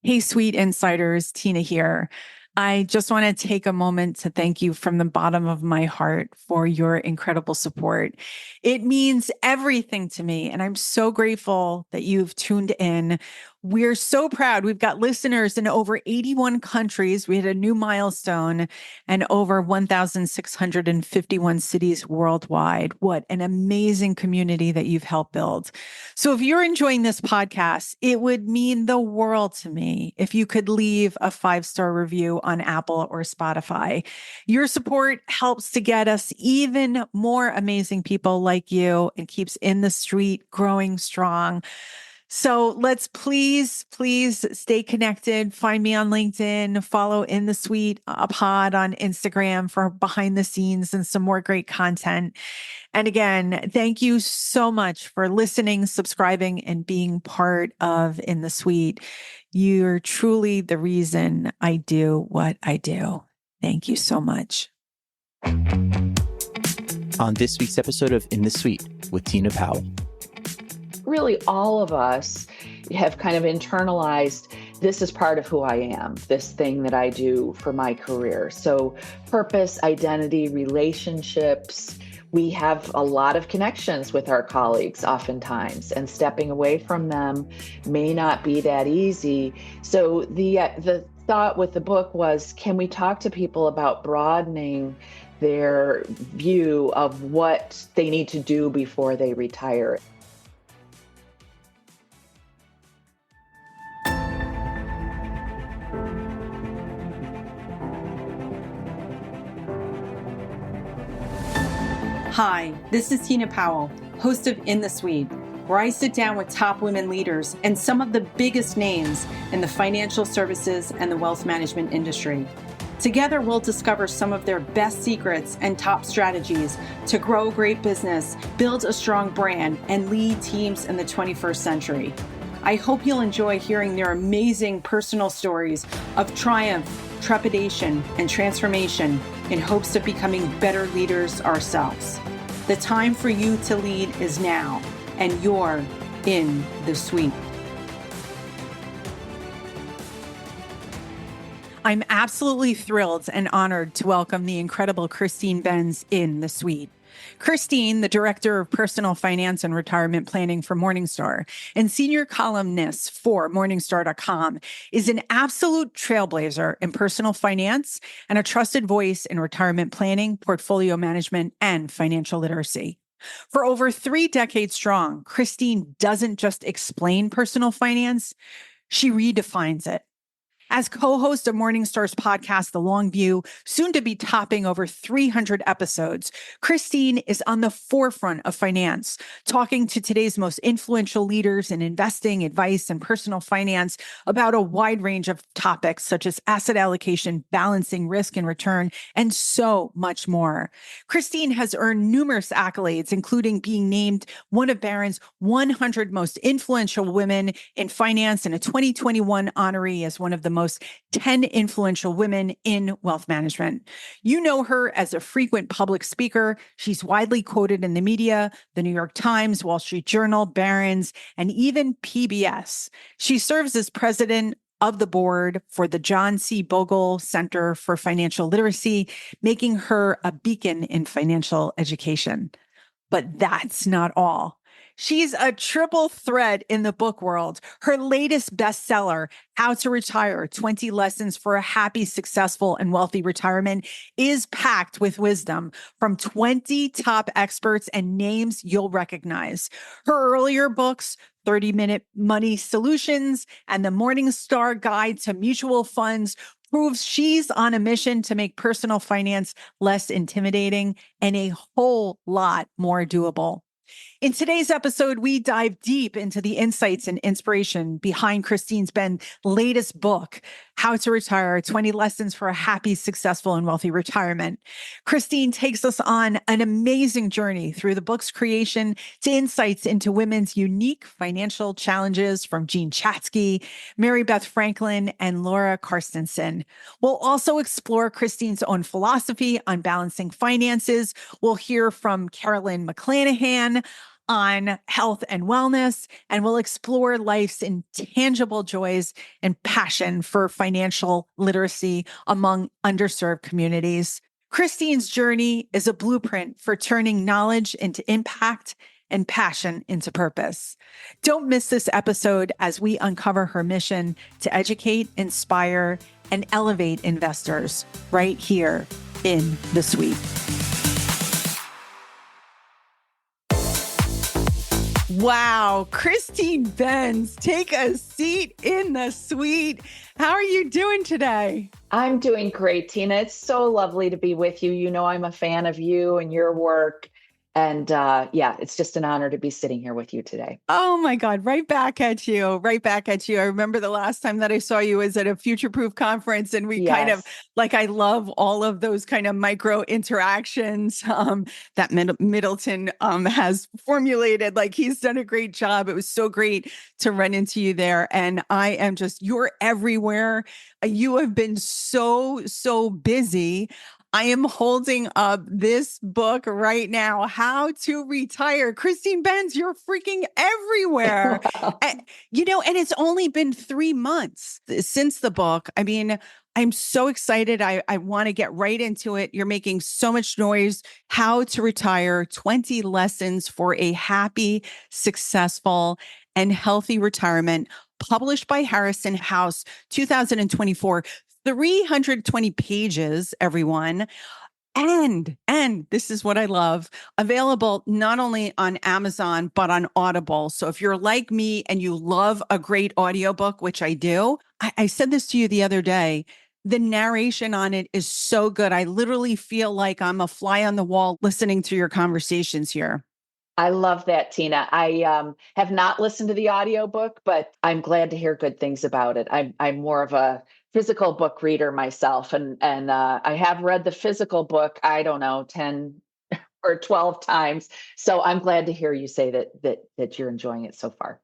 Hey, sweet insiders, Tina here. I just want to take a moment to thank you from the bottom of my heart for your incredible support. It means everything to me, and I'm so grateful that you've tuned in. We're so proud. We've got listeners in over 81 countries. We had a new milestone and over 1,651 cities worldwide. What an amazing community that you've helped build. So if you're enjoying this podcast, it would mean the world to me if you could leave a 5-star review on Apple or Spotify. Your support helps to get us even more amazing people like you and keeps In the Street growing strong. So let's please stay connected. Find me on LinkedIn, follow In the Suite pod on Instagram for behind the scenes and some more great content. And again, thank you so much for listening, subscribing, and being part of In the Suite. You're truly the reason I do what I do. Thank you so much. On this week's episode of In the Suite with Tina Powell. Really, all of us have kind of internalized, this is part of who I am, this thing that I do for my career. So purpose, identity, relationships. We have a lot of connections with our colleagues oftentimes, and stepping away from them may not be that easy. So the thought with the book was, can we talk to people about broadening their view of what they need to do before they retire? Hi, this is Tina Powell, host of In the Suite, where I sit down with top women leaders and some of the biggest names in the financial services and the wealth management industry. Together, we'll discover some of their best secrets and top strategies to grow great business, build a strong brand, and lead teams in the 21st century. I hope you'll enjoy hearing their amazing personal stories of triumph, trepidation, and transformation in hopes of becoming better leaders ourselves. The time for you to lead is now, and you're in the suite. I'm absolutely thrilled and honored to welcome the incredible Christine Benz in the suite. Christine, the Director of Personal Finance and Retirement Planning for Morningstar and Senior Columnist for Morningstar.com, is an absolute trailblazer in personal finance and a trusted voice in retirement planning, portfolio management, and financial literacy. For over 3 decades strong, Christine doesn't just explain personal finance, she redefines it. As co-host of Morningstar's podcast, The Long View, soon to be topping over 300 episodes, Christine is on the forefront of finance, talking to today's most influential leaders in investing, advice, and personal finance about a wide range of topics such as asset allocation, balancing risk and return, and so much more. Christine has earned numerous accolades, including being named one of Barron's 100 most influential women in finance and a 2021 honoree as one of the most 10 influential women in wealth management. You know her as a frequent public speaker. She's widely quoted in the media, the New York Times, Wall Street Journal, Barron's, and even PBS. She serves as president of the board for the John C. Bogle Center for Financial Literacy, making her a beacon in financial education. But that's not all. She's a triple threat in the book world. Her latest bestseller, How to Retire: 20 Lessons for a Happy, Successful, and Wealthy Retirement, is packed with wisdom from 20 top experts and names you'll recognize. Her earlier books, 30-Minute Money Solutions and the Morningstar Guide to Mutual Funds, proves she's on a mission to make personal finance less intimidating and a whole lot more doable. In today's episode, we dive deep into the insights and inspiration behind Christine Benz's latest book, How to Retire: 20 Lessons for a Happy, Successful, and Wealthy Retirement. Christine takes us on an amazing journey through the book's creation to insights into women's unique financial challenges from Jean Chatzky, Mary Beth Franklin, and Laura Carstensen. We'll also explore Christine's own philosophy on balancing finances. We'll hear from Carolyn McClanahan on health and wellness, and we'll explore life's intangible joys and passion for financial literacy among underserved communities. Christine's journey is a blueprint for turning knowledge into impact and passion into purpose. Don't miss this episode as we uncover her mission to educate, inspire, and elevate investors right here in the Suite. Wow, Christine Benz, take a seat in the Suite. How are you doing today? I'm doing great, Tina. It's so lovely to be with you. You know, I'm a fan of you and your work. And it's just an honor to be sitting here with you today. Oh my God, right back at you, right back at you. I remember the last time that I saw you was at a Future Proof conference, and we kind of I love all of those kind of micro interactions that Middleton has formulated. Like, he's done a great job. It was so great to run into you there. And you're everywhere. You have been so busy. I am holding up this book right now, How to Retire. Christine Benz, you're freaking everywhere. Wow. And it's only been 3 months since the book. I mean, I'm so excited. I want to get right into it. You're making so much noise. How to Retire, 20 Lessons for a Happy, Successful, and Healthy Retirement, published by Harrison House, 2024. 320 pages, everyone. And this is what I love, available not only on Amazon, but on Audible. So if you're like me and you love a great audiobook, which I do, I said this to you the other day, the narration on it is so good. I literally feel like I'm a fly on the wall listening to your conversations here. I love that, Tina. I have not listened to the audiobook, but I'm glad to hear good things about it. I'm more of a physical book reader myself, and I have read the physical book, I don't know, 10 or 12 times. So I'm glad to hear you say that you're enjoying it so far.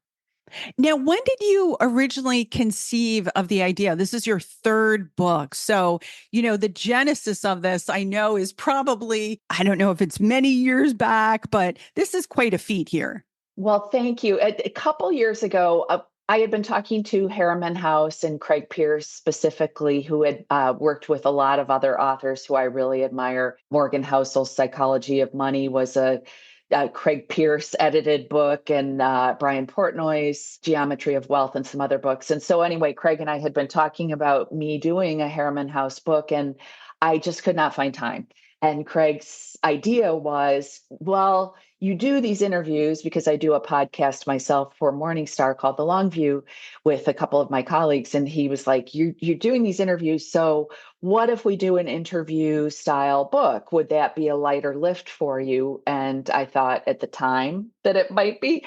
Now, when did you originally conceive of the idea? This is your third book. So, the genesis of this, I know, is probably, I don't know if it's many years back, but this is quite a feat here. Well, thank you. A couple years ago, I had been talking to Harriman House and Craig Pierce specifically, who had worked with a lot of other authors who I really admire. Morgan Housel's Psychology of Money was a Craig Pierce edited book, and Brian Portnoy's Geometry of Wealth, and some other books. And so anyway, Craig and I had been talking about me doing a Harriman House book, and I just could not find time. And Craig's idea was, well, you do these interviews, because I do a podcast myself for Morningstar called The Long View with a couple of my colleagues. And he was like, you're doing these interviews. So what if we do an interview style book? Would that be a lighter lift for you? And I thought at the time that it might be.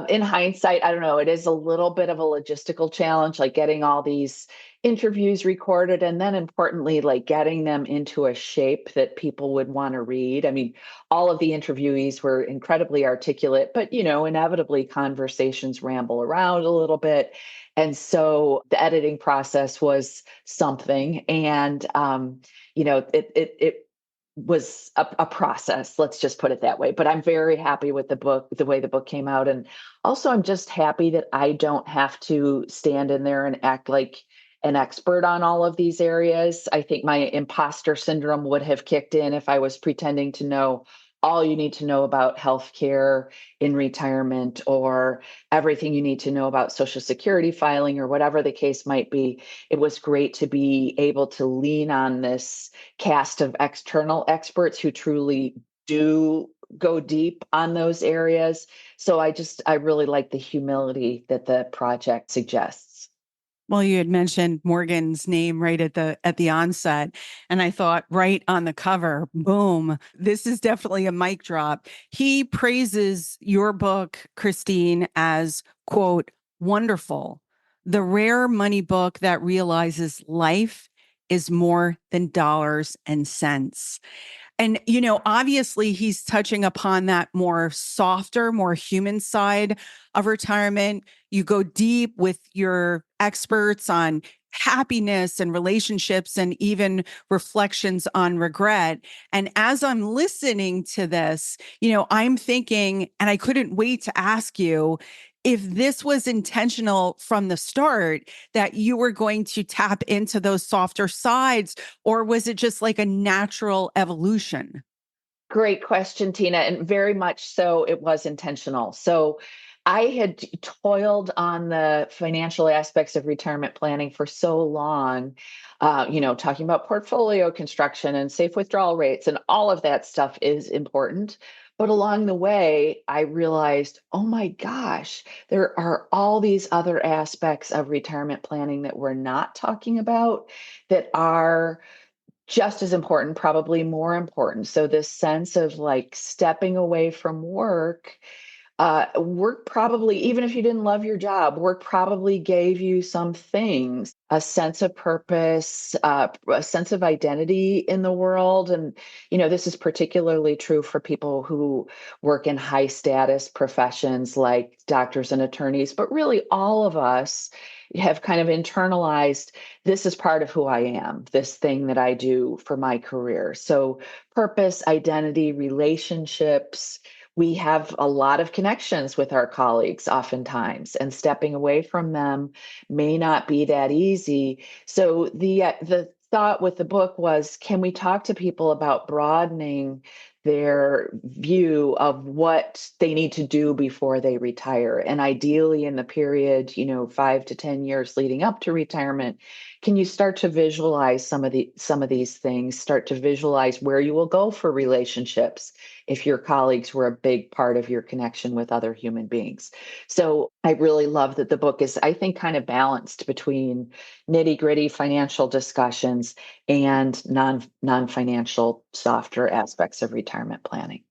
In hindsight, I don't know, it is a little bit of a logistical challenge, like getting all these interviews recorded, and then importantly, like getting them into a shape that people would want to read. I mean, all of the interviewees were incredibly articulate, but inevitably conversations ramble around a little bit. And so the editing process was something. And it was a process, let's just put it that way. But I'm very happy with the book, the way the book came out. And also, I'm just happy that I don't have to stand in there and act like an expert on all of these areas. I think my imposter syndrome would have kicked in if I was pretending to know all you need to know about healthcare in retirement, or everything you need to know about Social Security filing, or whatever the case might be. It was great to be able to lean on this cast of external experts who truly do go deep on those areas. So I really like the humility that the project suggests. Well, you had mentioned Morgan's name right at the onset, and I thought right on the cover, boom, this is definitely a mic drop. He praises your book, Christine, as, quote, wonderful, the rare money book that realizes life is more than dollars and cents. And, obviously he's touching upon that more softer, more human side of retirement. You go deep with your experts on happiness and relationships and even reflections on regret. And as I'm listening to this, I'm thinking, and I couldn't wait to ask you if this was intentional from the start, that you were going to tap into those softer sides, or was it just like a natural evolution? Great question, Tina, and very much so it was intentional. So I had toiled on the financial aspects of retirement planning for so long, talking about portfolio construction and safe withdrawal rates and all of that stuff is important. But along the way, I realized, oh my gosh, there are all these other aspects of retirement planning that we're not talking about that are just as important, probably more important. So this sense of like stepping away from work probably, even if you didn't love your job, work probably gave you some things, a sense of purpose, a sense of identity in the world. And, this is particularly true for people who work in high status professions like doctors and attorneys, but really all of us have kind of internalized this is part of who I am, this thing that I do for my career. So purpose, identity, relationships, we have a lot of connections with our colleagues oftentimes, and stepping away from them may not be that easy. So the thought with the book was, can we talk to people about broadening their view of what they need to do before they retire? And ideally in the period, 5 to 10 years leading up to retirement, can you start to visualize some of these things, start to visualize where you will go for relationships if your colleagues were a big part of your connection with other human beings. So I really love that the book is, I think, kind of balanced between nitty-gritty financial discussions and non-financial softer aspects of retirement planning.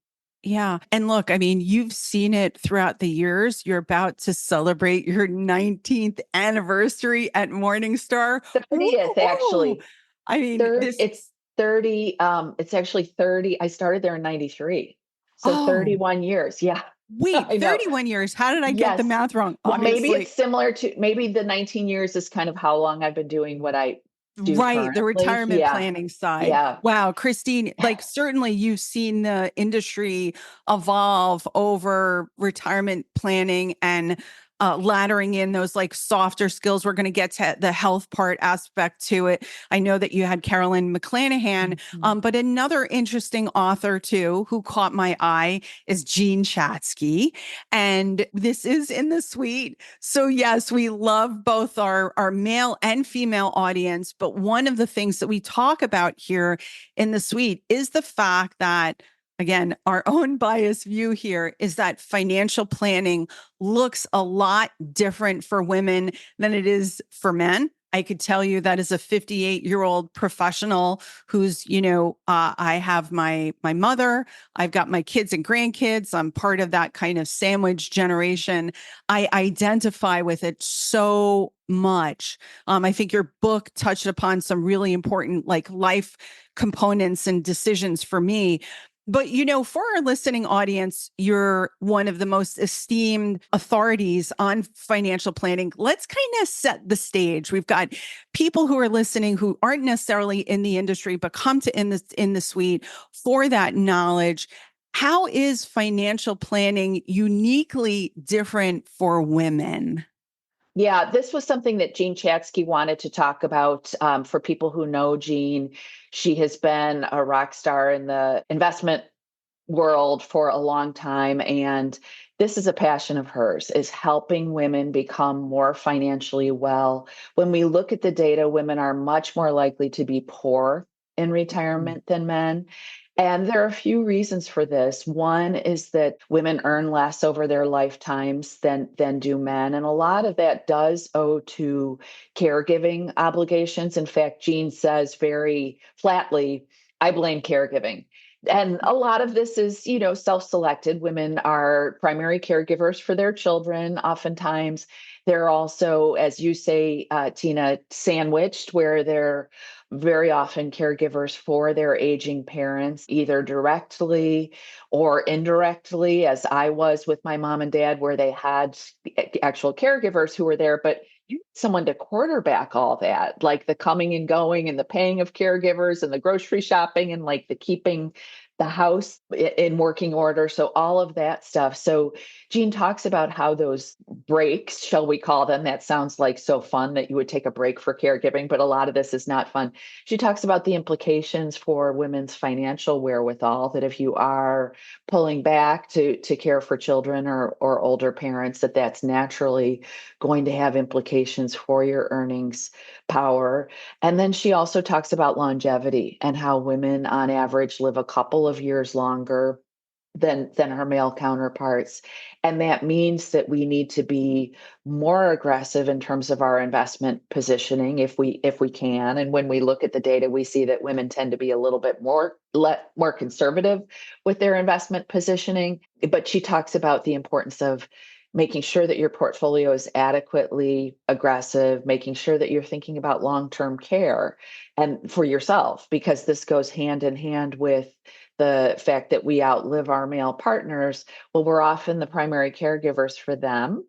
Yeah. And look, I mean, you've seen it throughout the years. You're about to celebrate your 19th anniversary at Morningstar. 30th, Woo-hoo! actually. I mean, Third, this, it's 30, it's actually 30. I started there in 93. So oh, 31 years. Yeah, wait, I know. 31 years. How did I get the Yes. math wrong? Well, maybe it's Obviously. similar to maybe the 19 years is kind of how long I've been doing what I do Right, the currently. retirement Yeah. planning side. Yeah. Wow, Christine, like certainly you've seen the industry evolve over retirement planning and laddering in those like softer skills. We're going to get to the health part aspect to it. I know that you had Carolyn McClanahan, Mhm. but another interesting author too who caught my eye is Jean Chatzky. And this is in the suite. So yes, we love both our male and female audience, but one of the things that we talk about here in the suite is the fact that, again, our own biased view here is that financial planning looks a lot different for women than it is for men. I could tell you that as a 58-year-old professional who's, I have my mother, I've got my kids and grandkids. I'm part of that kind of sandwich generation. I identify with it so much. I think your book touched upon some really important like life components and decisions for me. But, for our listening audience, you're one of the most esteemed authorities on financial planning. Let's kind of set the stage. We've got people who are listening who aren't necessarily in the industry, but come to in the suite for that knowledge. How is financial planning uniquely different for women? Yeah, this was something that Jean Chatzky wanted to talk about. For people who know Jean, she has been a rock star in the investment world for a long time. And this is a passion of hers, is helping women become more financially well. When we look at the data, women are much more likely to be poor in retirement than men. And there are a few reasons for this. One is that women earn less over their lifetimes than do men. And a lot of that does owe to caregiving obligations. In fact, Jean says very flatly, I blame caregiving. And a lot of this is, self-selected. Women are primary caregivers for their children. Oftentimes, they're also, as you say, Tina, sandwiched, where they're very often caregivers for their aging parents, either directly or indirectly, as I was with my mom and dad, where they had actual caregivers who were there. But you need someone to quarterback all that, like the coming and going and the paying of caregivers and the grocery shopping and like the keeping the house in working order. So all of that stuff. So Jean talks about how those breaks, shall we call them, that sounds like so fun that you would take a break for caregiving, but a lot of this is not fun. She talks about the implications for women's financial wherewithal, that if you are pulling back to care for children or older parents, that's naturally going to have implications for your earnings power. And then she also talks about longevity and how women on average live a couple of years longer than her male counterparts. And that means that we need to be more aggressive in terms of our investment positioning if we can. And when we look at the data, we see that women tend to be a little bit more conservative with their investment positioning. But she talks about the importance of making sure that your portfolio is adequately aggressive, making sure that you're thinking about long-term care and for yourself, because this goes hand in hand with the fact that we outlive our male partners. Well, we're often the primary caregivers for them,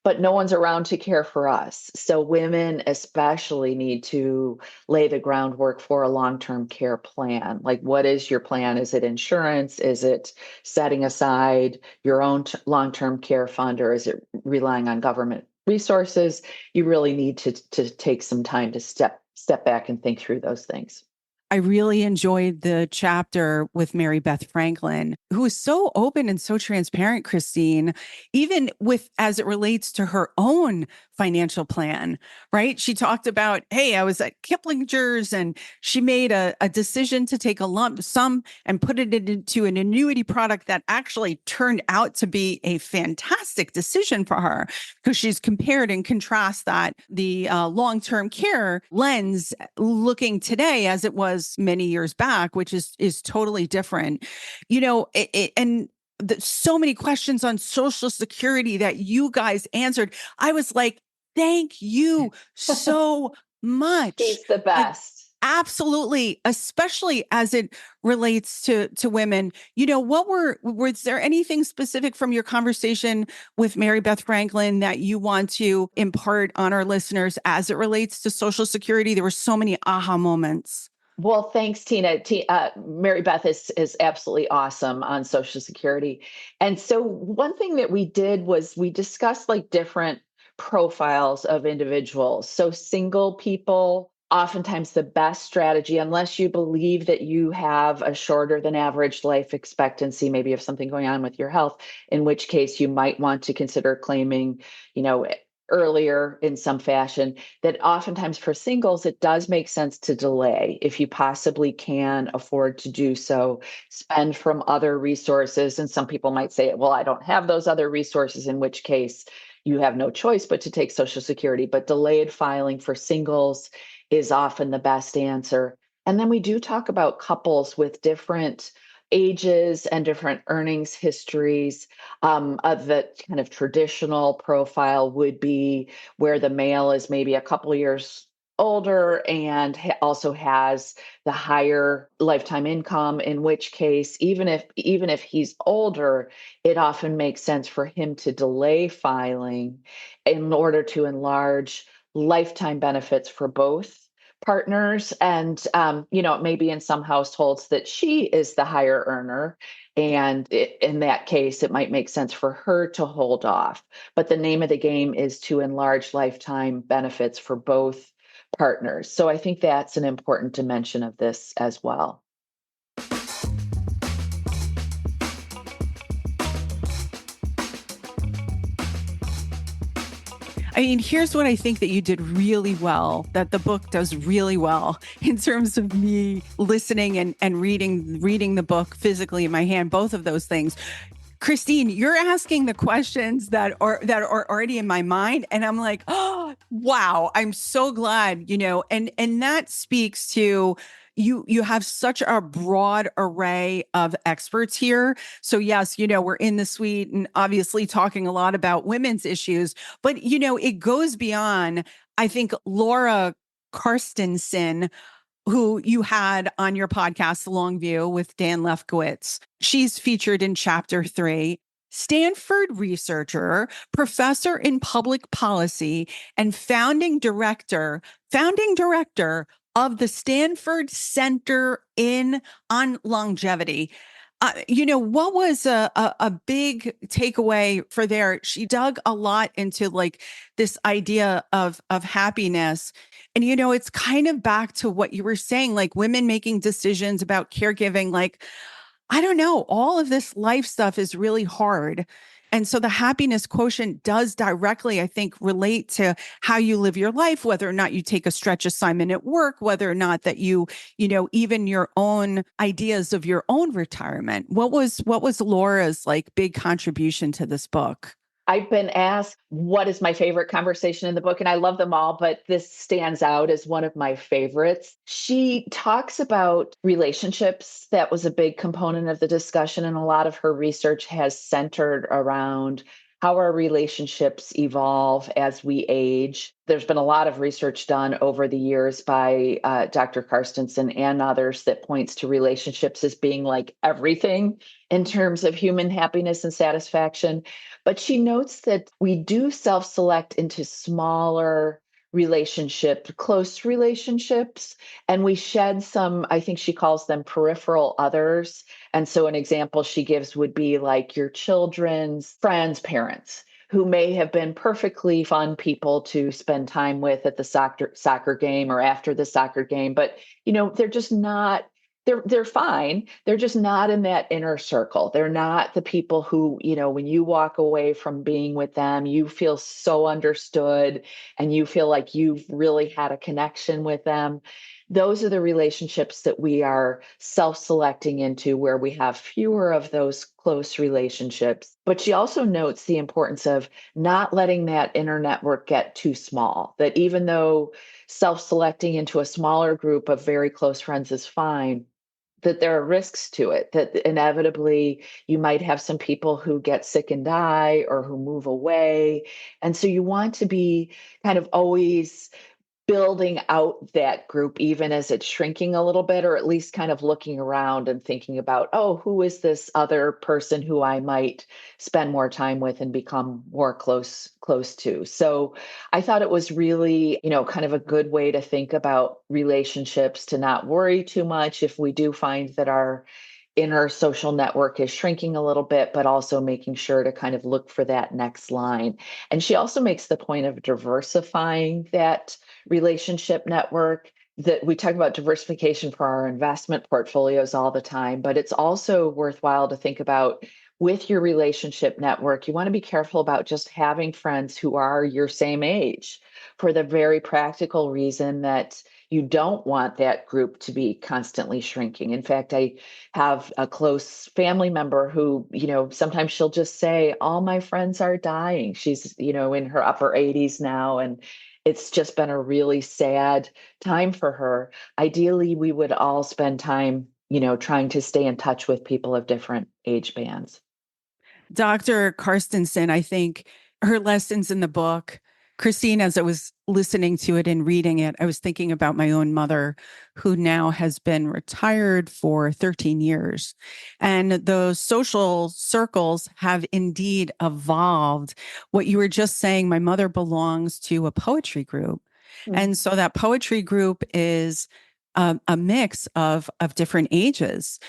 but no one's around to care for us. So women especially need to lay the groundwork for a long-term care plan. Like, what is your plan? Is it insurance? Is it setting aside your own long-term care fund, or is it relying on government resources? You really need to take some time to step back and think through those things. I really enjoyed the chapter with Mary Beth Franklin, who is so open and so transparent, Christine, even with as it relates to her own financial plan, right? She talked about, hey, I was at Kiplinger's and she made a decision to take a lump sum and put it into an annuity product that actually turned out to be a fantastic decision for her, because she's compared and contrast that the long-term care lens looking today as it was many years back, which is totally different. And so many questions on Social Security that you guys answered. I was like, thank you so much. She's the best. Absolutely, especially as it relates to women. Was there anything specific from your conversation with Mary Beth Franklin that you want to impart on our listeners as it relates to Social Security? There were so many aha moments. Well, thanks, Tina. Mary Beth is absolutely awesome on Social Security. And so one thing that we did was we discussed like different profiles of individuals. So single people, oftentimes the best strategy, unless you believe that you have a shorter than average life expectancy, maybe you have something going on with your health, in which case you might want to consider claiming, earlier in some fashion. That oftentimes for singles, it does make sense to delay if you possibly can afford to do so, spend from other resources. And some people might say, well, I don't have those other resources, in which case you have no choice but to take Social Security. But delayed filing for singles is often the best answer. And then we do talk about couples with different ages and different earnings histories. Of the kind of traditional profile would be where the male is maybe a couple of years older and also has the higher lifetime income, in which case even if he's older, it often makes sense for him to delay filing in order to enlarge lifetime benefits for both partners. And maybe in some households that she is the higher earner, and in that case it might make sense for her to hold off. But the name of the game is to enlarge lifetime benefits for both partners. So I think that's an important dimension of this as well. I mean, here's what I think that you did really well, that the book does really well in terms of me listening and reading the book physically in my hand, both of those things. Christine, you're asking the questions that are already in my mind. And I'm like, oh, wow, I'm so glad, and that speaks to you have such a broad array of experts here. So yes, we're in the suite and obviously talking a lot about women's issues, but it goes beyond. I think Laura Karstensen, who you had on your podcast, The Long View with Dan Lefkowitz. She's featured in chapter 3. Stanford researcher, professor in public policy, and founding director of the Stanford Center on Longevity. What was a big takeaway for there? She dug a lot into like this idea of happiness. And, it's kind of back to what you were saying, like women making decisions about caregiving, like, I don't know, all of this life stuff is really hard. And so the happiness quotient does directly, I think, relate to how you live your life, whether or not you take a stretch assignment at work, whether or not that even your own ideas of your own retirement. What was Laura's like big contribution to this book? I've been asked what is my favorite conversation in the book, and I love them all, but this stands out as one of my favorites. She talks about relationships. That was a big component of the discussion, and a lot of her research has centered around how our relationships evolve as we age. There's been a lot of research done over the years by Dr. Carstensen and others that points to relationships as being like everything in terms of human happiness and satisfaction. But she notes that we do self-select into smaller relationships, close relationships, and we shed some, I think she calls them peripheral others. And so an example she gives would be like your children's friends' parents, who may have been perfectly fun people to spend time with at the soccer game or after the soccer game, but they're just not. They're fine. They're just not in that inner circle. They're not the people who, when you walk away from being with them, you feel so understood and you feel like you've really had a connection with them. Those are the relationships that we are self-selecting into, where we have fewer of those close relationships. But she also notes the importance of not letting that inner network get too small, that even though self-selecting into a smaller group of very close friends is fine, that there are risks to it, that inevitably you might have some people who get sick and die or who move away. And so you want to be kind of always building out that group, even as it's shrinking a little bit, or at least kind of looking around and thinking about, oh, who is this other person who I might spend more time with and become more close to. So I thought it was really, kind of a good way to think about relationships, to not worry too much if we do find that our inner social network is shrinking a little bit, but also making sure to kind of look for that next line. And she also makes the point of diversifying that relationship network. That we talk about diversification for our investment portfolios all the time, but it's also worthwhile to think about with your relationship network. You want to be careful about just having friends who are your same age, for the very practical reason that you don't want that group to be constantly shrinking. In fact, I have a close family member who, sometimes she'll just say, all my friends are dying. She's, in her upper 80s now, and it's just been a really sad time for her. Ideally, we would all spend time, trying to stay in touch with people of different age bands. Dr. Carstensen, I think her lessons in the book, Christine, as I was listening to it and reading it, I was thinking about my own mother, who now has been retired for 13 years. And those social circles have indeed evolved. What you were just saying, my mother belongs to a poetry group. And so that poetry group is a mix of different ages.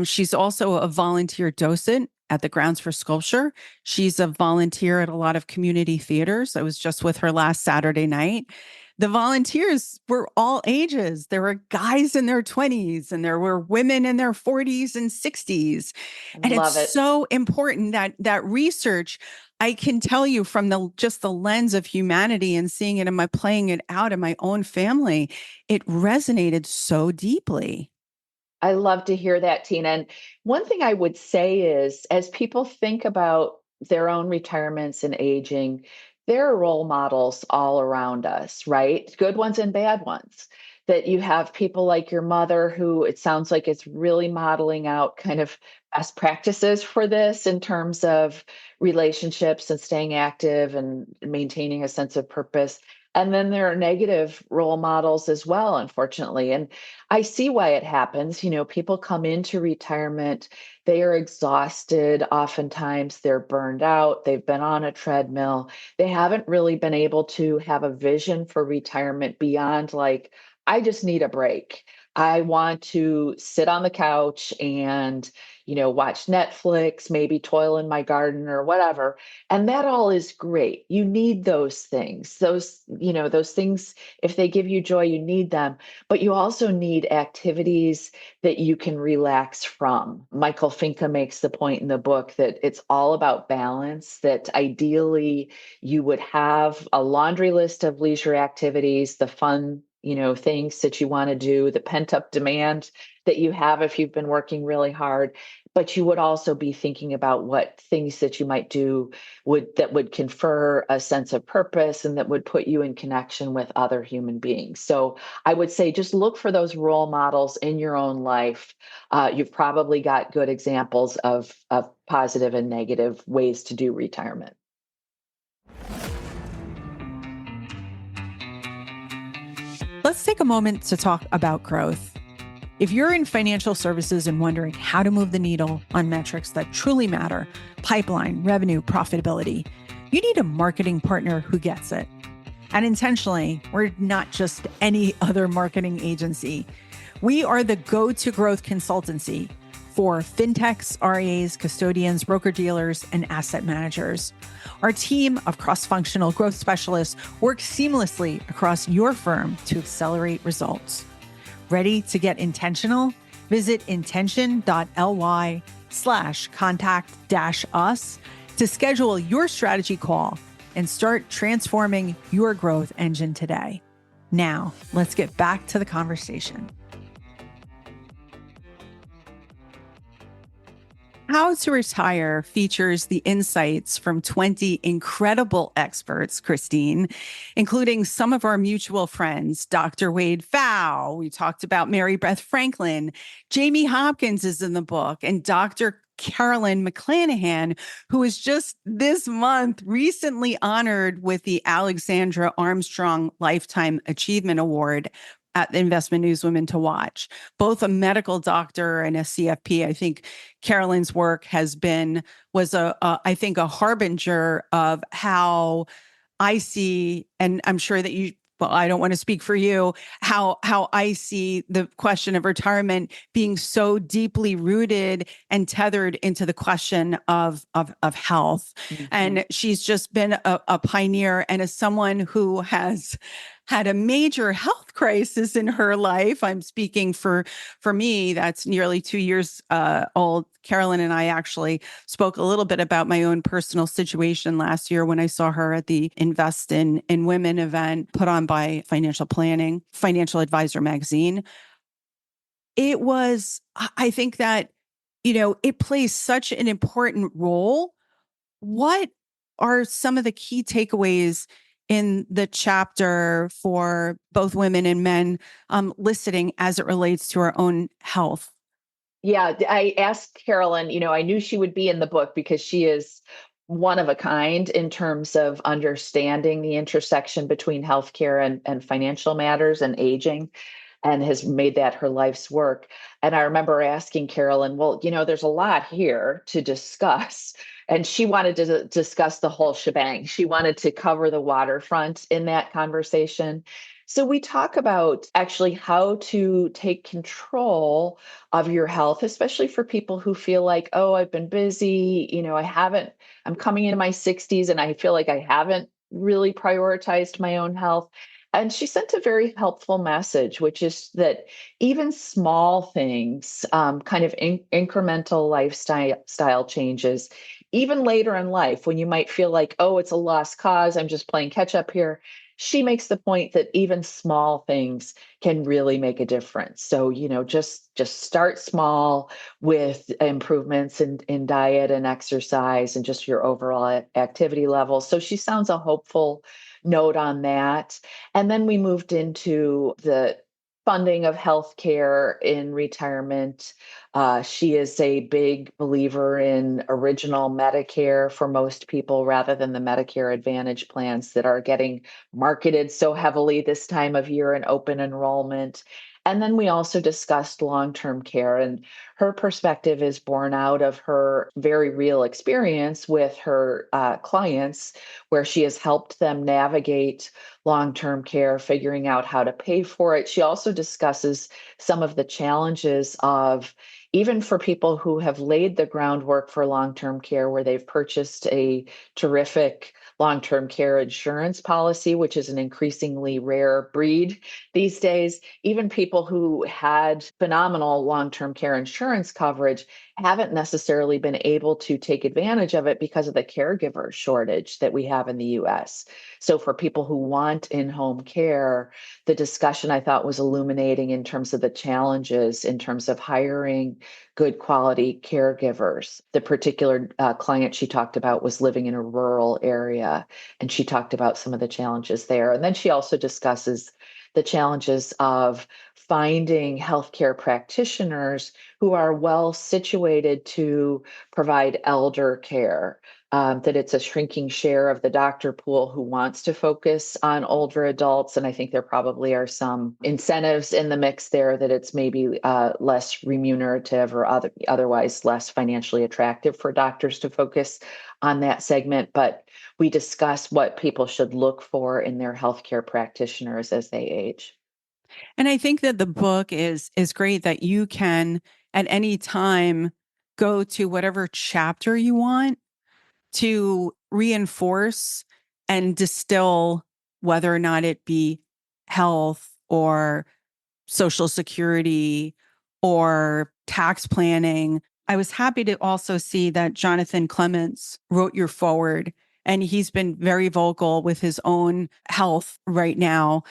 She's also a volunteer docent at the Grounds for Sculpture. She's a volunteer at a lot of community theaters. I was just with her last Saturday night. The volunteers were all ages. There were guys in their 20s and there were women in their 40s and 60s. And it's Love it. so important that research, I can tell you from just the lens of humanity and seeing it and playing it out in my own family, it resonated so deeply. I love to hear that, Tina. And one thing I would say is, as people think about their own retirements and aging, there are role models all around us, right? Good ones and bad ones. That you have people like your mother, who it sounds like it's really modeling out kind of best practices for this in terms of relationships and staying active and maintaining a sense of purpose. And then there are negative role models as well, unfortunately. And I see why it happens. People come into retirement, they are exhausted. Oftentimes they're burned out. They've been on a treadmill. They haven't really been able to have a vision for retirement beyond like, I just need a break. I want to sit on the couch and, watch Netflix, maybe toil in my garden or whatever. And that all is great. You need those things. Those things, if they give you joy, you need them. But you also need activities that you can relax from. Michael Finke makes the point in the book that it's all about balance, that ideally you would have a laundry list of leisure activities, the fun things that you want to do, the pent up demand that you have if you've been working really hard. But you would also be thinking about what things that you might do that would confer a sense of purpose and that would put you in connection with other human beings. So I would say just look for those role models in your own life. You've probably got good examples of positive and negative ways to do retirement. Let's take a moment to talk about growth. If you're in financial services and wondering how to move the needle on metrics that truly matter, pipeline, revenue, profitability, you need a marketing partner who gets it. And intentionally, we're not just any other marketing agency. We are the go-to growth consultancy for fintechs, RIAs, custodians, broker-dealers, and asset managers. Our team of cross-functional growth specialists works seamlessly across your firm to accelerate results. Ready to get intentional? Visit intention.ly/contact-us to schedule your strategy call and start transforming your growth engine today. Now, let's get back to the conversation. How to Retire features the insights from 20 incredible experts, Christine, including some of our mutual friends, Dr. Wade Pfau. We talked about Mary Beth Franklin. Jamie Hopkins is in the book, and Dr. Carolyn McClanahan, who was just this month recently honored with the Alexandra Armstrong Lifetime Achievement Award at the Investment News Women to Watch. Both a medical doctor and a CFP. I think Carolyn's work was I think a harbinger of how I see, and I'm sure that I don't want to speak for you, how I see the question of retirement being so deeply rooted and tethered into the question of health. Mm-hmm. And she's just been a pioneer, and as someone who has had a major health crisis in her life. I'm speaking for me, that's nearly 2 years old. Carolyn and I actually spoke a little bit about my own personal situation last year when I saw her at the Invest in Women event put on by Financial Advisor magazine. It was, I think that, it plays such an important role. What are some of the key takeaways in the chapter for both women and men listening as it relates to our own health? Yeah, I asked Carolyn, I knew she would be in the book because she is one of a kind in terms of understanding the intersection between healthcare and financial matters and aging, and has made that her life's work. And I remember asking Carolyn, well, there's a lot here to discuss. And she wanted to discuss the whole shebang. She wanted to cover the waterfront in that conversation. So we talk about actually how to take control of your health, especially for people who feel like, oh, I've been busy, I'm coming into my 60s and I feel like I haven't really prioritized my own health. And she sent a very helpful message, which is that even small things, kind of incremental lifestyle changes, even later in life, when you might feel like, oh, it's a lost cause, I'm just playing catch up here. She makes the point that even small things can really make a difference. So, just start small with improvements in diet and exercise and just your overall activity level. So she sounds a hopeful note on that. And then we moved into the funding of healthcare in retirement. She is a big believer in original Medicare for most people rather than the Medicare Advantage plans that are getting marketed so heavily this time of year in open enrollment. And then we also discussed long-term care, and her perspective is born out of her very real experience with her clients, where she has helped them navigate long-term care, figuring out how to pay for it. She also discusses some of the challenges of, even for people who have laid the groundwork for long-term care, where they've purchased a terrific long-term care insurance policy, which is an increasingly rare breed these days. Even people who had phenomenal long-term care insurance coverage haven't necessarily been able to take advantage of it because of the caregiver shortage that we have in the US. So for people who want in-home care, the discussion I thought was illuminating in terms of the challenges in terms of hiring good quality caregivers. The particular client she talked about was living in a rural area, and she talked about some of the challenges there. And then she also discusses the challenges of finding healthcare practitioners who are well situated to provide elder care. That it's a shrinking share of the doctor pool who wants to focus on older adults. And I think there probably are some incentives in the mix there, that it's maybe less remunerative or otherwise less financially attractive for doctors to focus on that segment. But we discuss what people should look for in their healthcare practitioners as they age. And I think that the book is great that you can at any time go to whatever chapter you want to reinforce and distill, whether or not it be health or Social Security or tax planning. I was happy to also see that Jonathan Clements wrote your forward, and he's been very vocal with his own health right now.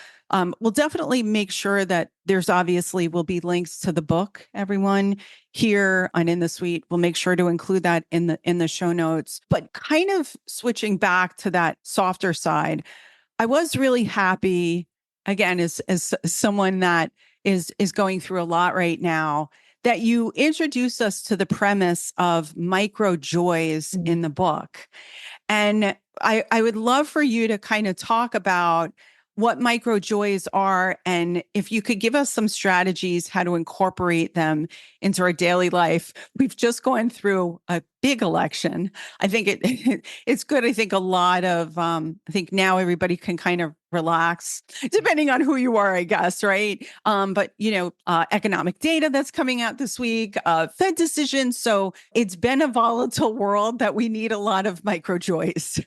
We'll definitely make sure that there's obviously will be links to the book, everyone here on In the Suite. We'll make sure to include that in the show notes. But kind of switching back to that softer side, I was really happy, again, as someone that is going through a lot right now, that you introduced us to the premise of micro joys in the book. And I would love for you to kind of talk about what micro joys are, and if you could give us some strategies how to incorporate them into our daily life. We've just gone through a big election. I think it's good. I think a lot of I think now everybody can kind of relax, depending on who you are, I guess, right? But economic data that's coming out this week, Fed decisions. So it's been a volatile world that we need a lot of micro joys.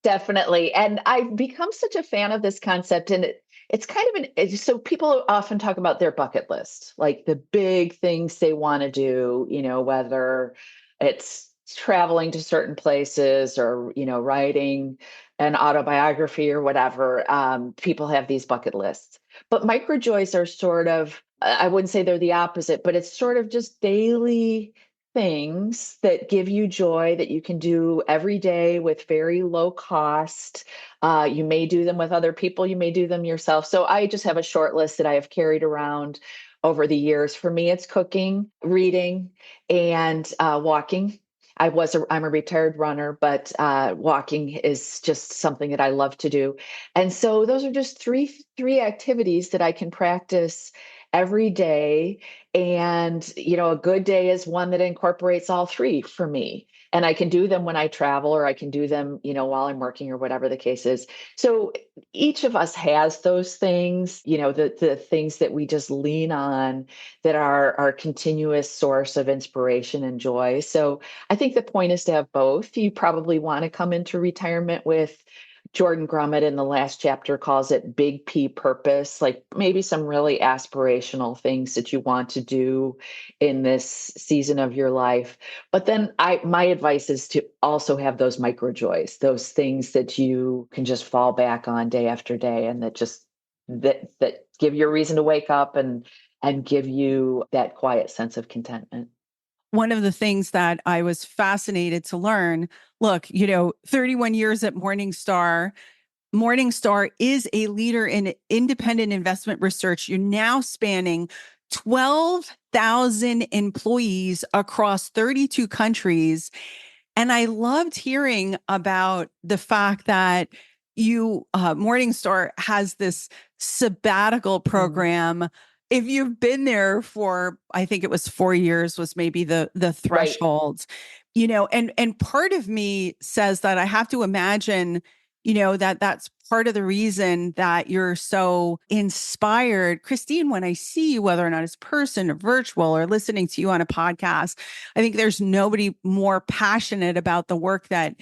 Definitely. And I've become such a fan of this concept. And it's kind of so people often talk about their bucket list, like the big things they want to do, whether it's traveling to certain places or, writing an autobiography or whatever. People have these bucket lists. But micro joys are sort of, I wouldn't say they're the opposite, but it's sort of just daily things that give you joy that you can do every day with very low cost. You may do them with other people, you may do them yourself. So I just have a short list that I have carried around over the years. For me, it's cooking, reading, and walking. I'm a retired runner, but walking is just something that I love to do. And so those are just three activities that I can practice every day. And, a good day is one that incorporates all three for me. And I can do them when I travel, or I can do them, while I'm working, or whatever the case is. So each of us has those things, the things that we just lean on that are our continuous source of inspiration and joy. So I think the point is to have both. You probably want to come into retirement with, Jordan Grummett in the last chapter calls it big P purpose, like maybe some really aspirational things that you want to do in this season of your life. But then my advice is to also have those micro joys, those things that you can just fall back on day after day, and that give you a reason to wake up and give you that quiet sense of contentment. One of the things that I was fascinated to learn, look, 31 years at Morningstar, Morningstar is a leader in independent investment research. You're now spanning 12,000 employees across 32 countries. And I loved hearing about the fact that Morningstar has this sabbatical program. If you've been there for, I think it was 4 years was maybe the Right. threshold, and part of me says that I have to imagine, that that's part of the reason that you're so inspired. Christine, when I see you, whether or not it's person or virtual or listening to you on a podcast, I think there's nobody more passionate about the work that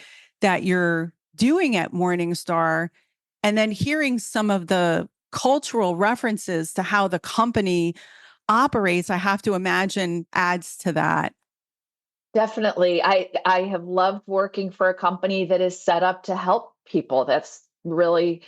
you're doing at Morningstar. And then hearing some of the cultural references to how the company operates, I have to imagine adds to that. Definitely. I have loved working for a company that is set up to help people. That's really,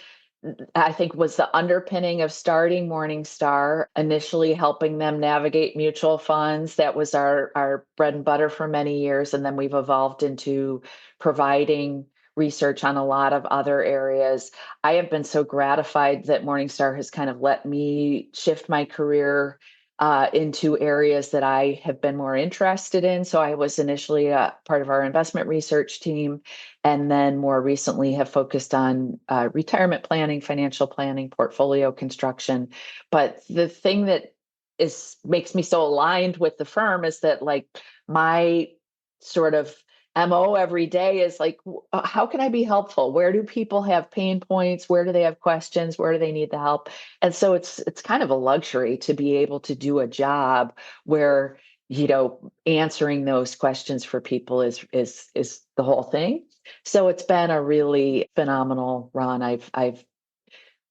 I think, was the underpinning of starting Morningstar, initially helping them navigate mutual funds. That was our bread and butter for many years. And then we've evolved into providing research on a lot of other areas. I have been so gratified that Morningstar has kind of let me shift my career into areas that I have been more interested in. So I was initially a part of our investment research team, and then more recently have focused on retirement planning, financial planning, portfolio construction. But the thing that makes me so aligned with the firm is that, like, my sort of MO every day is like, how can I be helpful? Where do people have pain points? Where do they have questions? Where do they need the help? And so it's kind of a luxury to be able to do a job where, answering those questions for people is the whole thing. So it's been a really phenomenal run. I've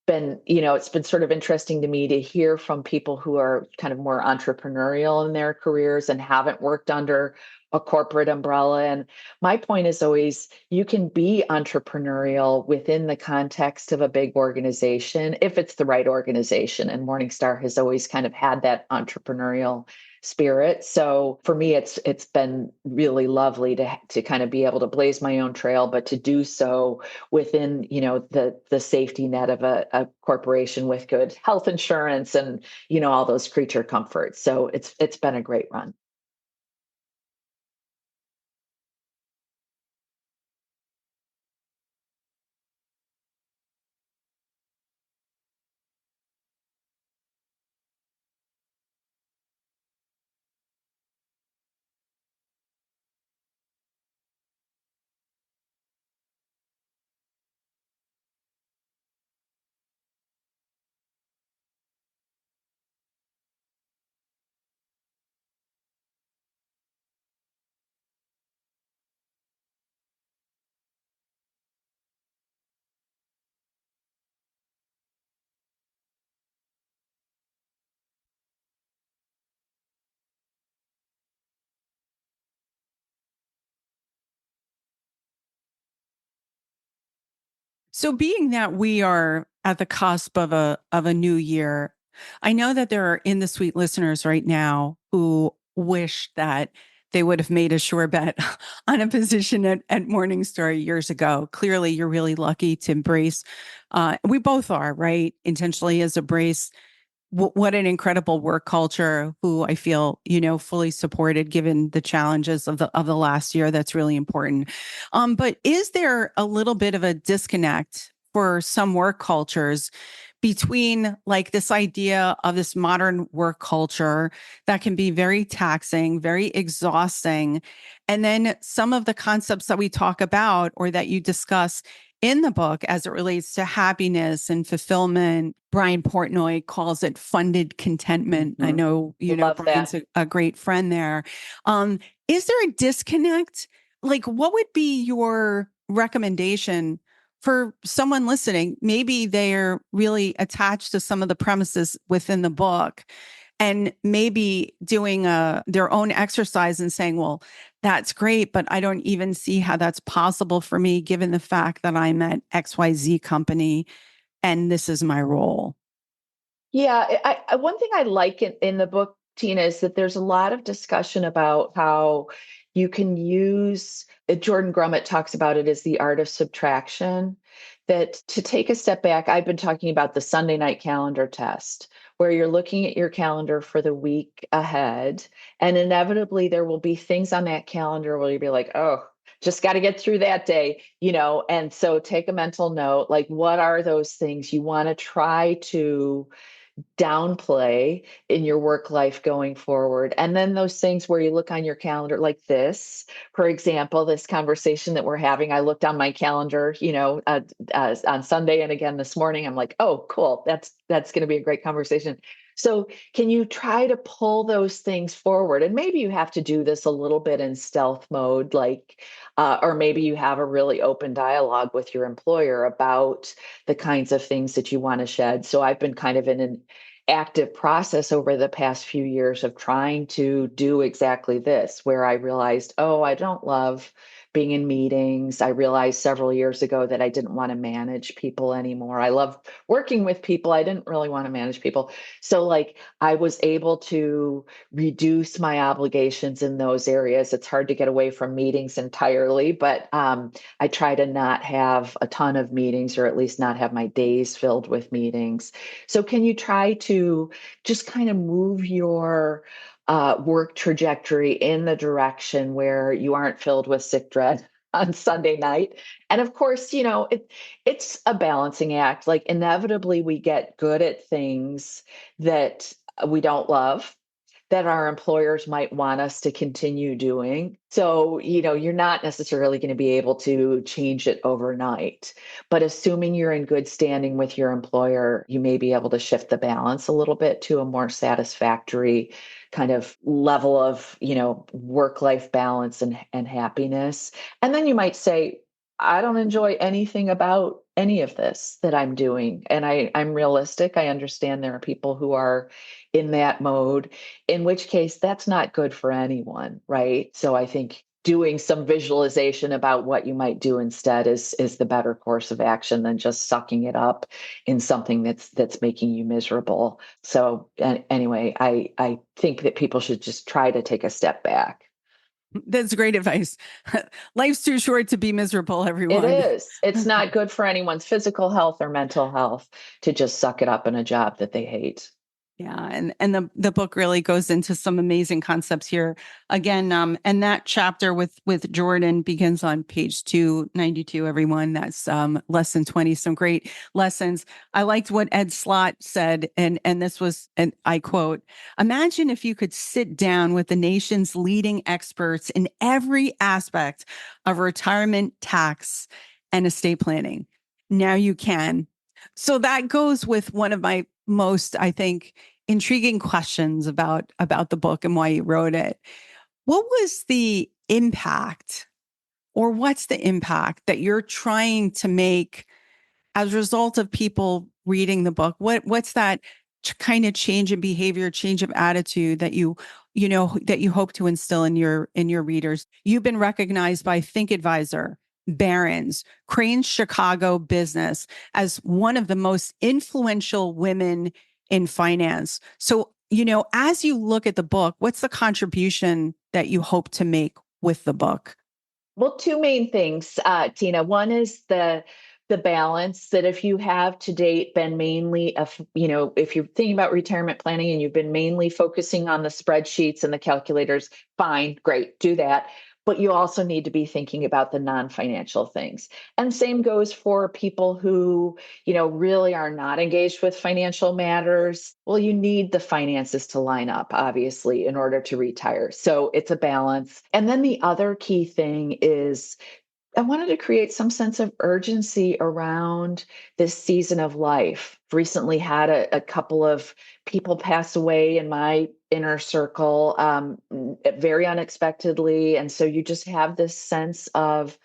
been, it's been sort of interesting to me to hear from people who are kind of more entrepreneurial in their careers and haven't worked under a corporate umbrella. And my point is always, you can be entrepreneurial within the context of a big organization if it's the right organization. And Morningstar has always kind of had that entrepreneurial spirit. So for me, it's been really lovely to kind of be able to blaze my own trail, but to do so within, the safety net of a corporation with good health insurance and, all those creature comforts. So it's been a great run. So being that we are at the cusp of a new year, I know that there are in the suite listeners right now who wish that they would have made a sure bet on a position at Morningstar years ago. Clearly, you're really lucky to embrace. We both are, right? Intentionally as embrace what an incredible work culture. Who I feel fully supported given the challenges of the last year. That's really important. But is there a little bit of a disconnect for some work cultures between like this idea of this modern work culture that can be very taxing, very exhausting, and then some of the concepts that we talk about or that you discuss in the book as it relates to happiness and fulfillment? Brian Portnoy calls it funded contentment. I know, Love Brian's that. a great friend there. Is there a disconnect? Like, what would be your recommendation for someone listening? Maybe they're really attached to some of the premises within the book and maybe doing their own exercise and saying, well, that's great, but I don't even see how that's possible for me, given the fact that I'm at XYZ company and this is my role. Yeah, one thing I like in the book, Tina, is that there's a lot of discussion about how you can use, Jordan Grummett talks about it as the art of subtraction, that to take a step back, I've been talking about the Sunday night calendar test, where you're looking at your calendar for the week ahead. And inevitably, there will be things on that calendar where you'll be like, oh, just got to get through that day, And so take a mental note, like, what are those things you want to try to downplay in your work life going forward? And then those things where you look on your calendar, like this, for example, this conversation that we're having, I looked on my calendar, on Sunday and again this morning. I'm like, oh, cool. That's going to be a great conversation. So can you try to pull those things forward? And maybe you have to do this a little bit in stealth mode, or maybe you have a really open dialogue with your employer about the kinds of things that you want to shed. So I've been kind of in an active process over the past few years of trying to do exactly this, where I realized, oh, I don't love being in meetings. I realized several years ago that I didn't want to manage people anymore. I love working with people. I didn't really want to manage people. So I was able to reduce my obligations in those areas. It's hard to get away from meetings entirely, but I try to not have a ton of meetings, or at least not have my days filled with meetings. So can you try to just kind of move your work trajectory in the direction where you aren't filled with sick dread on Sunday night? And of course, it's a balancing act. Like, inevitably, we get good at things that we don't love, that our employers might want us to continue doing. So, you're not necessarily going to be able to change it overnight. But assuming you're in good standing with your employer, you may be able to shift the balance a little bit to a more satisfactory kind of level of, work-life balance and happiness. And then you might say, I don't enjoy anything about any of this that I'm doing. And I'm realistic. I understand there are people who are in that mode, in which case that's not good for anyone, right? So I think doing some visualization about what you might do instead is the better course of action than just sucking it up in something that's making you miserable. So anyway, I think that people should just try to take a step back. That's great advice. Life's too short to be miserable, It everyone. is. It's not good for anyone's physical health or mental health to just suck it up in a job that they hate. Yeah, and the book really goes into some amazing concepts here. Again, and that chapter with Jordan begins on page 292. Everyone, that's lesson 20. Some great lessons. I liked what Ed Slott said, and this was, and I quote: "Imagine if you could sit down with the nation's leading experts in every aspect of retirement, tax, and estate planning. Now you can." So that goes with one of my most, I think, intriguing questions about the book and why you wrote it. What was the impact, or what's the impact that you're trying to make as a result of people reading the book? What's that kind of change in behavior, change of attitude that that you hope to instill in your readers? You've been recognized by Think Advisor, Barron's, Crane's Chicago Business as one of the most influential women in finance. So, as you look at the book, what's the contribution that you hope to make with the book? Well, two main things, Tina. One is the balance, that if you have to date been mainly, if you're thinking about retirement planning and you've been mainly focusing on the spreadsheets and the calculators, fine, great, do that. But you also need to be thinking about the non-financial things. And same goes for people who, really are not engaged with financial matters. Well, you need the finances to line up, obviously, in order to retire. So it's a balance. And then the other key thing is, I wanted to create some sense of urgency around this season of life. Recently had a couple of people pass away in my inner circle, very unexpectedly. And so you just have this sense of,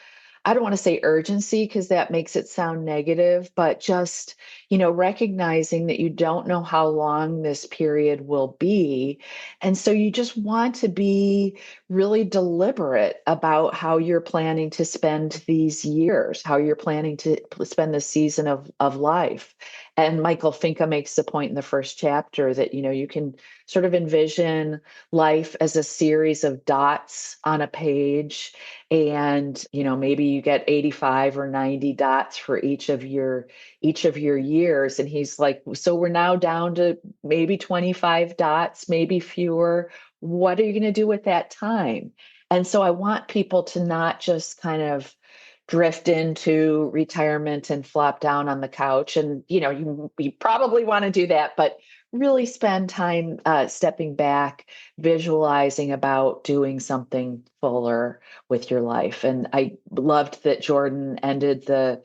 I don't want to say urgency because that makes it sound negative, but just, recognizing that you don't know how long this period will be. And so you just want to be really deliberate about how you're planning to spend these years, how you're planning to spend the season of life. And Michael Finka makes the point in the first chapter that, you can sort of envision life as a series of dots on a page. And, maybe you get 85 or 90 dots for each of your years. And he's like, so we're now down to maybe 25 dots, maybe fewer. What are you going to do with that time? And so I want people to not just kind of drift into retirement and flop down on the couch. And, you probably want to do that, but really spend time stepping back, visualizing about doing something fuller with your life. And I loved that Jordan ended the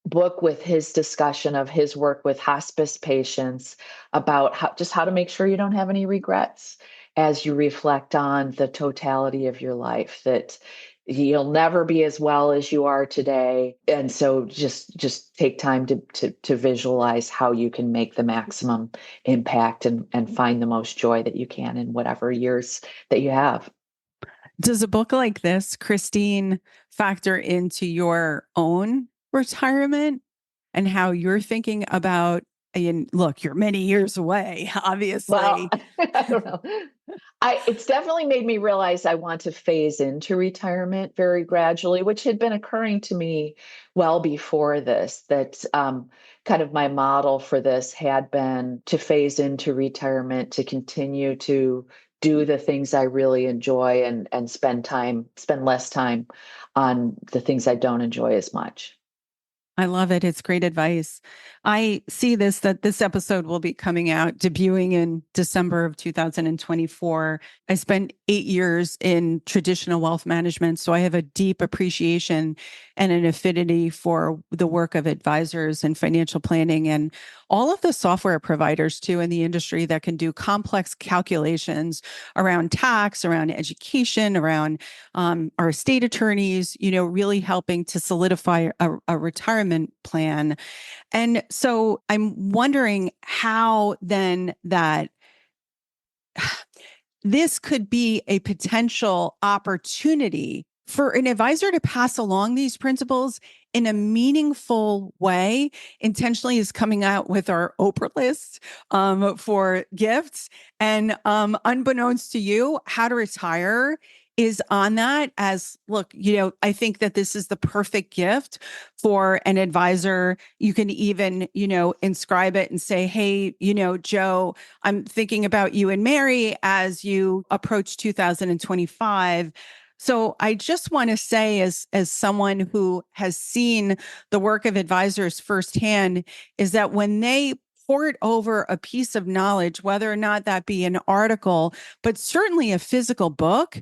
book with his discussion of his work with hospice patients about how to make sure you don't have any regrets as you reflect on the totality of your life, that you'll never be as well as you are today. And so just take time to visualize how you can make the maximum impact and find the most joy that you can in whatever years that you have. Does a book like this, Christine, factor into your own retirement and how you're thinking about, and look, you're many years away, Well, obviously. I don't know. It's definitely made me realize I want to phase into retirement very gradually, which had been occurring to me well before this. That kind of my model for this had been to phase into retirement, to continue to do the things I really enjoy and spend less time on the things I don't enjoy as much. I love it. It's great advice. I see that this episode will be coming out, debuting in December of 2024. I spent 8 years in traditional wealth management, so I have a deep appreciation and an affinity for the work of advisors and financial planning and all of the software providers too in the industry that can do complex calculations around tax, around education, around our estate attorneys, really helping to solidify a retirement plan. And so I'm wondering how then that this could be a potential opportunity for an advisor to pass along these principles in a meaningful way. Intentionally is coming out with our Oprah list for gifts. And unbeknownst to you, how to retire is on that as, look, I think that this is the perfect gift for an advisor. You can even, inscribe it and say, hey, Joe, I'm thinking about you and Mary as you approach 2025. So I just want to say, as someone who has seen the work of advisors firsthand, is that when they port over a piece of knowledge, whether or not that be an article, but certainly a physical book,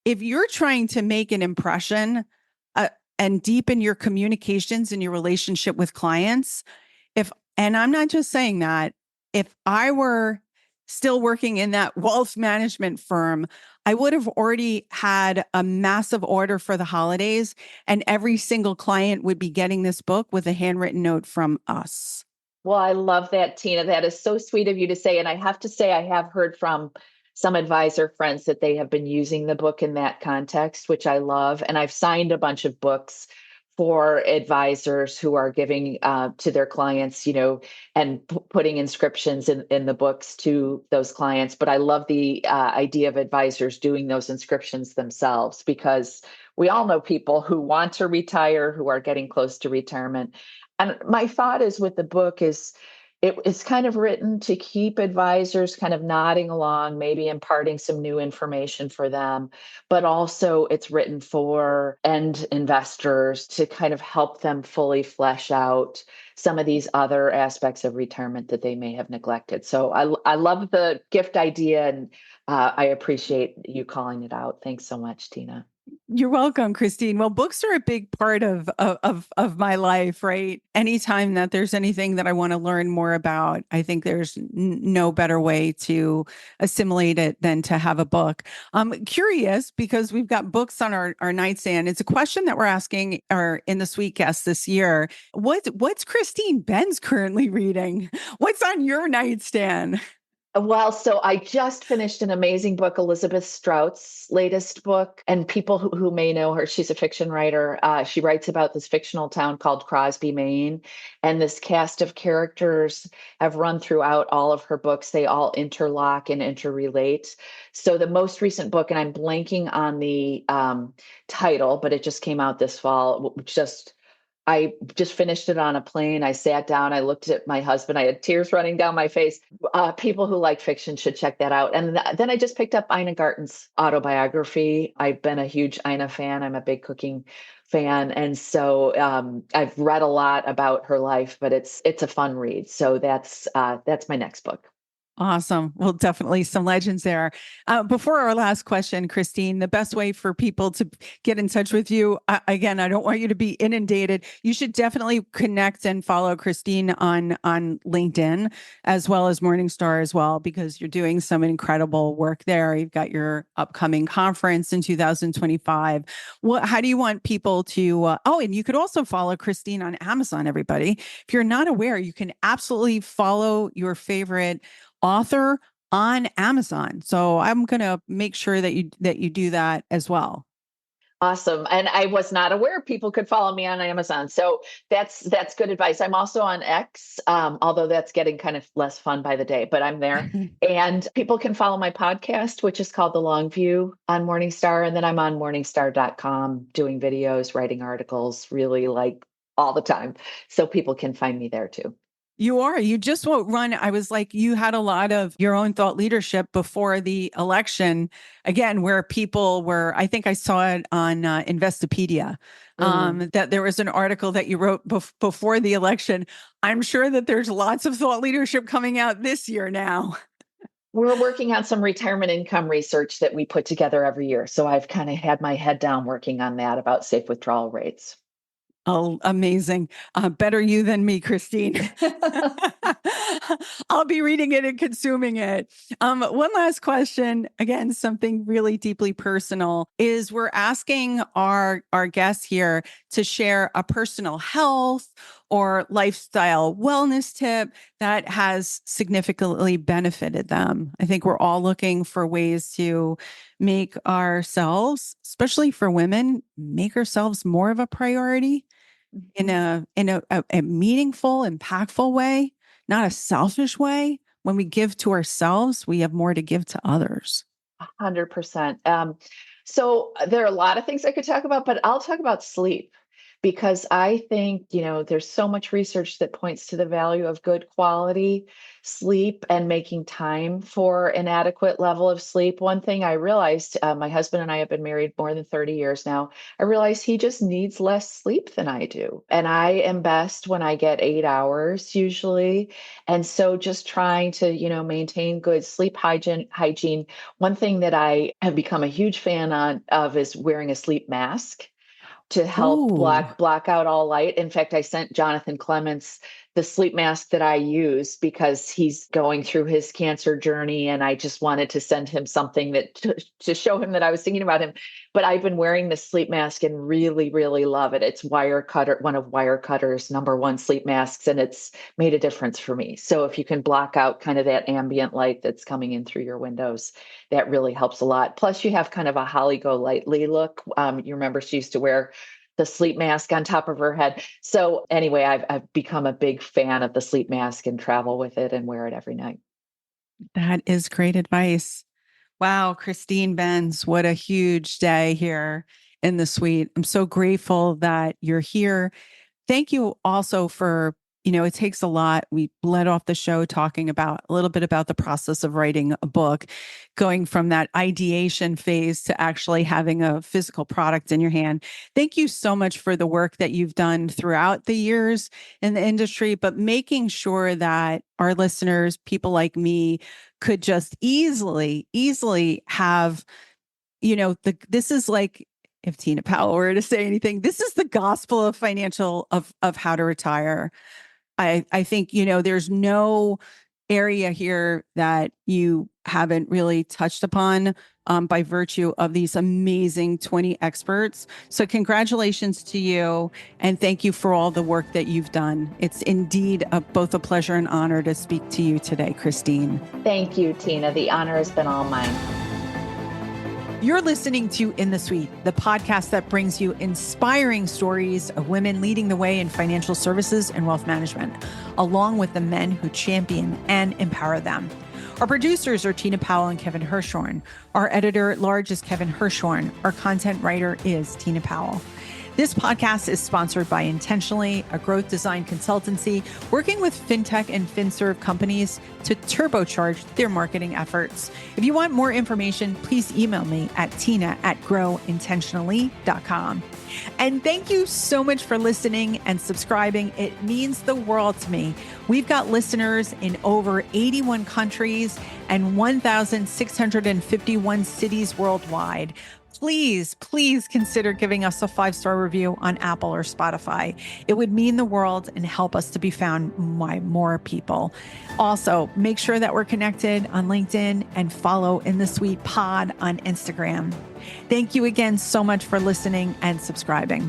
if you're trying to make an impression and deepen your communications and your relationship with clients, and I'm not just saying that, if I were still working in that wealth management firm, I would have already had a massive order for the holidays, and every single client would be getting this book with a handwritten note from us. Well, I love that, Tina. That is so sweet of you to say. And I have to say, I have heard from some advisor friends that they have been using the book in that context, which I love. And I've signed a bunch of books for advisors who are giving to their clients, and putting inscriptions in the books to those clients. But I love the idea of advisors doing those inscriptions themselves, because we all know people who want to retire, who are getting close to retirement. And my thought is with the book is it's kind of written to keep advisors kind of nodding along, maybe imparting some new information for them, but also it's written for end investors to kind of help them fully flesh out some of these other aspects of retirement that they may have neglected. So I love the gift idea, and I appreciate you calling it out. Thanks so much, Tina. You're welcome, Christine. Well, books are a big part of my life, right? Anytime that there's anything that I want to learn more about, I think there's no better way to assimilate it than to have a book. I'm curious because we've got books on our nightstand. It's a question that we're asking our In the Suite guests this year. What's Christine Benz currently reading? What's on your nightstand? Well, so I just finished an amazing book, Elizabeth Strout's latest book. And people who may know her, she's a fiction writer. She writes about this fictional town called Crosby, Maine. And this cast of characters have run throughout all of her books. They all interlock and interrelate. So the most recent book, and I'm blanking on the title, but it just came out this fall, I just finished it on a plane. I sat down, I looked at my husband, I had tears running down my face. People who like fiction should check that out. And then I just picked up Ina Garten's autobiography. I've been a huge Ina fan. I'm a big cooking fan. And so I've read a lot about her life, but it's a fun read. So that's my next book. Awesome. Well, definitely some legends there. Before our last question, Christine, the best way for people to get in touch with you, again, I don't want you to be inundated. You should definitely connect and follow Christine on LinkedIn, as well as Morningstar as well, because you're doing some incredible work there. You've got your upcoming conference in 2025. How do you want people to, and you could also follow Christine on Amazon, everybody. If you're not aware, you can absolutely follow your favorite author on Amazon. So I'm going to make sure that you do that as well. Awesome. And I was not aware people could follow me on Amazon. So that's good advice. I'm also on X, although that's getting kind of less fun by the day, but I'm there. And people can follow my podcast, which is called The Long View on Morningstar. And then I'm on morningstar.com doing videos, writing articles, really like all the time. So people can find me there too. You just won't run. I was like, you had a lot of your own thought leadership before the election, again, where people were, I think I saw it on Investopedia, that there was an article that you wrote before the election. I'm sure that there's lots of thought leadership coming out this year now. We're working on some retirement income research that we put together every year. So I've kind of had my head down working on that about safe withdrawal rates. Oh, amazing. Better you than me, Christine. I'll be reading it and consuming it. One last question, again, something really deeply personal, is we're asking our guests here to share a personal health or lifestyle wellness tip that has significantly benefited them. I think we're all looking for ways to make ourselves, especially for women, make ourselves more of a priority in a meaningful, impactful way, not a selfish way. When we give to ourselves, we have more to give to others. 100%. So there are a lot of things I could talk about, but I'll talk about sleep because I think, there's so much research that points to the value of good quality sleep and making time for an adequate level of sleep. One thing I realized, my husband and I have been married more than 30 years now. I realized he just needs less sleep than I do. And I am best when I get 8 hours usually. And so just trying to, maintain good sleep hygiene. One thing that I have become a huge fan of is wearing a sleep mask to help Ooh. block out all light. In fact, I sent Jonathan Clements the sleep mask that I use because he's going through his cancer journey, and I just wanted to send him something to show him that I was thinking about him. But I've been wearing this sleep mask and really, really love it. It's one of Wirecutter's #1 sleep masks, and it's made a difference for me. So if you can block out kind of that ambient light that's coming in through your windows, that really helps a lot. Plus, you have kind of a Holly Golightly look. You remember she used to wear the sleep mask on top of her head. So anyway, I've become a big fan of the sleep mask and travel with it and wear it every night. That is great advice. Wow, Christine Benz, what a huge day here in the suite. I'm so grateful that you're here. Thank you also for, it takes a lot. We led off the show talking about a little bit about the process of writing a book, going from that ideation phase to actually having a physical product in your hand. Thank you so much for the work that you've done throughout the years in the industry, but making sure that our listeners, people like me, could just easily have, this is like, if Tina Powell were to say anything, this is the gospel of financial of how to retire. I think, there's no area here that you haven't really touched upon by virtue of these amazing 20 experts. So congratulations to you, and thank you for all the work that you've done. It's indeed both a pleasure and honor to speak to you today, Christine. Thank you, Tina. The honor has been all mine. You're listening to In the Suite, the podcast that brings you inspiring stories of women leading the way in financial services and wealth management, along with the men who champion and empower them. Our producers are Tina Powell and Kevin Hirschhorn. Our editor-at-large is Kevin Hirschhorn. Our content writer is Tina Powell. This podcast is sponsored by Intentionally, a growth design consultancy working with fintech and finserv companies to turbocharge their marketing efforts. If you want more information, please email me at tina@growintentionally.com. And thank you so much for listening and subscribing. It means the world to me. We've got listeners in over 81 countries and 1,651 cities worldwide. Please consider giving us a 5-star review on Apple or Spotify. It would mean the world and help us to be found by more people. Also, make sure that we're connected on LinkedIn and follow In the Suite Pod on Instagram. Thank you again so much for listening and subscribing.